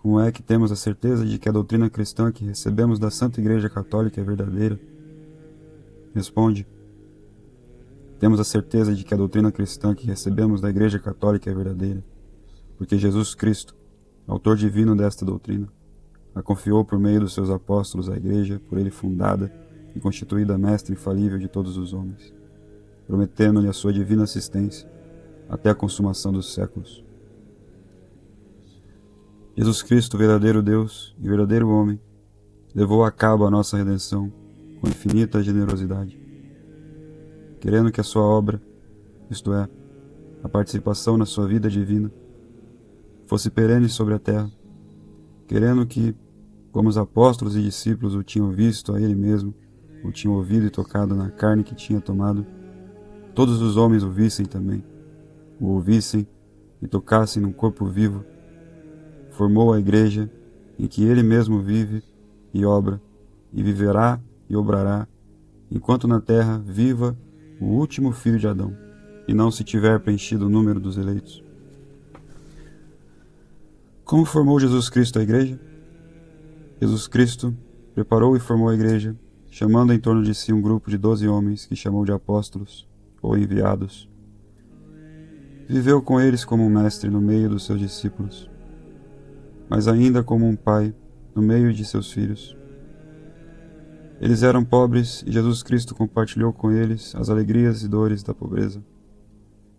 Como é que temos a certeza de que a doutrina cristã que recebemos da Santa Igreja Católica é verdadeira? Responde: temos a certeza de que a doutrina cristã que recebemos da Igreja Católica é verdadeira, porque Jesus Cristo, autor divino desta doutrina, a confiou por meio dos seus apóstolos à Igreja, por ele fundada e constituída mestra infalível de todos os homens, prometendo-lhe a sua divina assistência até a consumação dos séculos. Jesus Cristo, verdadeiro Deus e verdadeiro homem, levou a cabo a nossa redenção com infinita generosidade, querendo que a sua obra, isto é, a participação na sua vida divina, fosse perene sobre a terra, querendo que, como os apóstolos e discípulos o tinham visto a ele mesmo, o tinham ouvido e tocado na carne que tinha tomado, todos os homens o vissem também, o ouvissem e tocassem num corpo vivo. Formou a Igreja em que ele mesmo vive e obra, e viverá e obrará, enquanto na terra viva o último filho de Adão, e não se tiver preenchido o número dos eleitos. Como formou Jesus Cristo a Igreja? Jesus Cristo preparou e formou a Igreja, chamando em torno de si um grupo de 12 homens que chamou de apóstolos ou enviados. Viveu com eles como um mestre no meio dos seus discípulos, mas ainda como um pai no meio de seus filhos. Eles eram pobres e Jesus Cristo compartilhou com eles as alegrias e dores da pobreza.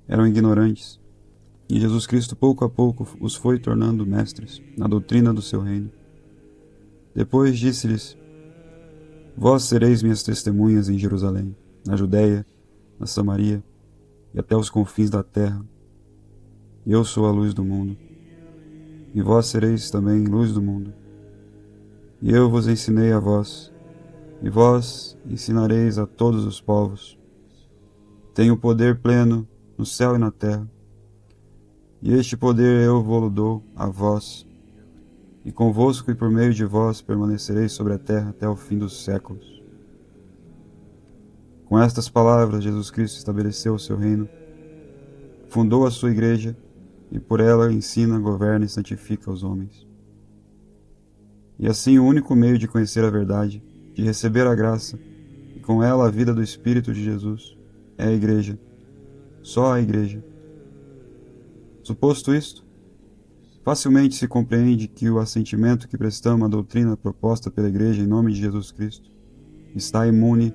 Eram ignorantes, e Jesus Cristo pouco a pouco os foi tornando mestres na doutrina do seu reino. Depois disse-lhes: vós sereis minhas testemunhas em Jerusalém, na Judéia, na Samaria e até os confins da terra. Eu sou a luz do mundo. E vós sereis também luz do mundo. E eu vos ensinei a vós, e vós ensinareis a todos os povos. Tenho poder pleno no céu e na terra, e este poder eu vou-lo dou a vós, e convosco e por meio de vós permanecereis sobre a terra até o fim dos séculos. Com estas palavras, Jesus Cristo estabeleceu o seu reino, fundou a sua igreja, e por ela ensina, governa e santifica os homens. E assim o único meio de conhecer a verdade, de receber a graça, e com ela a vida do Espírito de Jesus, é a Igreja, só a Igreja. Suposto isto, facilmente se compreende que o assentimento que prestamos à doutrina proposta pela Igreja em nome de Jesus Cristo está imune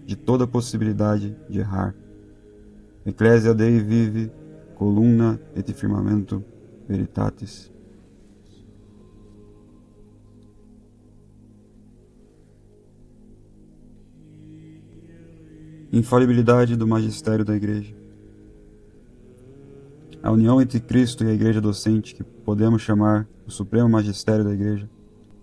de toda possibilidade de errar. Ecclesia Dei vive columna et firmamento veritatis. Infalibilidade do magistério da Igreja. A união entre Cristo e a Igreja docente, que podemos chamar o supremo magistério da Igreja,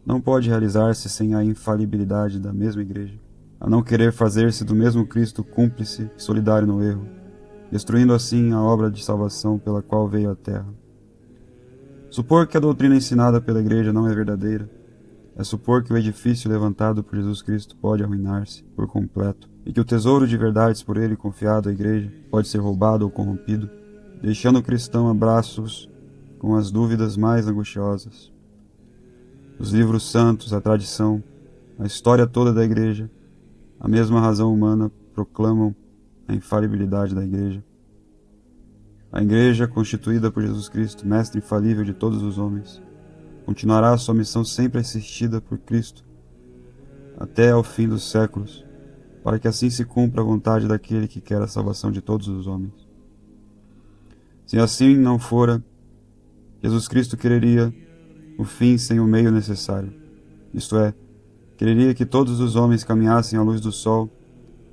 não pode realizar-se sem a infalibilidade da mesma Igreja, a não querer fazer-se do mesmo Cristo cúmplice e solidário no erro, destruindo assim a obra de salvação pela qual veio à terra. Supor que a doutrina ensinada pela Igreja não é verdadeira é supor que o edifício levantado por Jesus Cristo pode arruinar-se por completo e que o tesouro de verdades por ele confiado à Igreja pode ser roubado ou corrompido, deixando o cristão a braços com as dúvidas mais angustiosas. Os livros santos, a tradição, a história toda da Igreja, a mesma razão humana proclamam a infalibilidade da Igreja. A Igreja, constituída por Jesus Cristo, mestre infalível de todos os homens, continuará a sua missão sempre assistida por Cristo, até ao fim dos séculos, para que assim se cumpra a vontade daquele que quer a salvação de todos os homens. Se assim não fora, Jesus Cristo quereria o fim sem o meio necessário, isto é, quereria que todos os homens caminhassem à luz do sol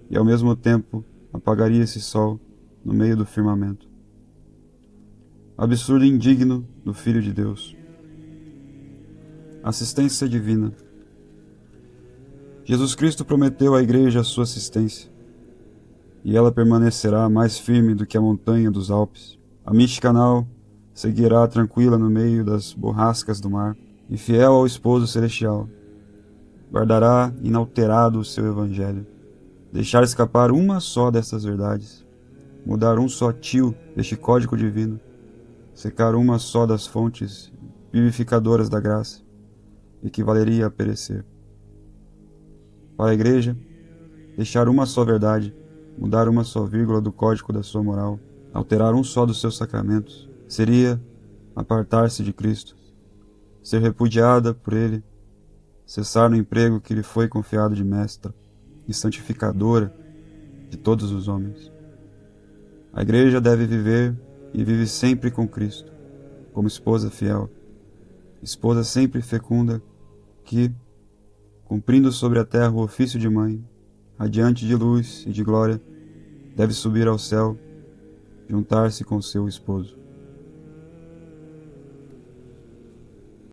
e ao mesmo tempo apagaria esse sol no meio do firmamento. Absurdo e indigno do Filho de Deus. Assistência divina. Jesus Cristo prometeu à Igreja a sua assistência, e ela permanecerá mais firme do que a montanha dos Alpes. A mística nau seguirá tranquila no meio das borrascas do mar, e fiel ao esposo celestial, guardará inalterado o seu evangelho. Deixar escapar uma só dessas verdades, mudar um só tio deste código divino, secar uma só das fontes vivificadoras da graça, equivaleria a perecer. Para a Igreja, deixar uma só verdade, mudar uma só vírgula do código da sua moral, alterar um só dos seus sacramentos, seria apartar-se de Cristo, ser repudiada por Ele, cessar no emprego que lhe foi confiado de mestra e santificadora de todos os homens. A Igreja deve viver e vive sempre com Cristo, como esposa fiel, esposa sempre fecunda, que, cumprindo sobre a terra o ofício de mãe, radiante de luz e de glória, deve subir ao céu, juntar-se com seu esposo.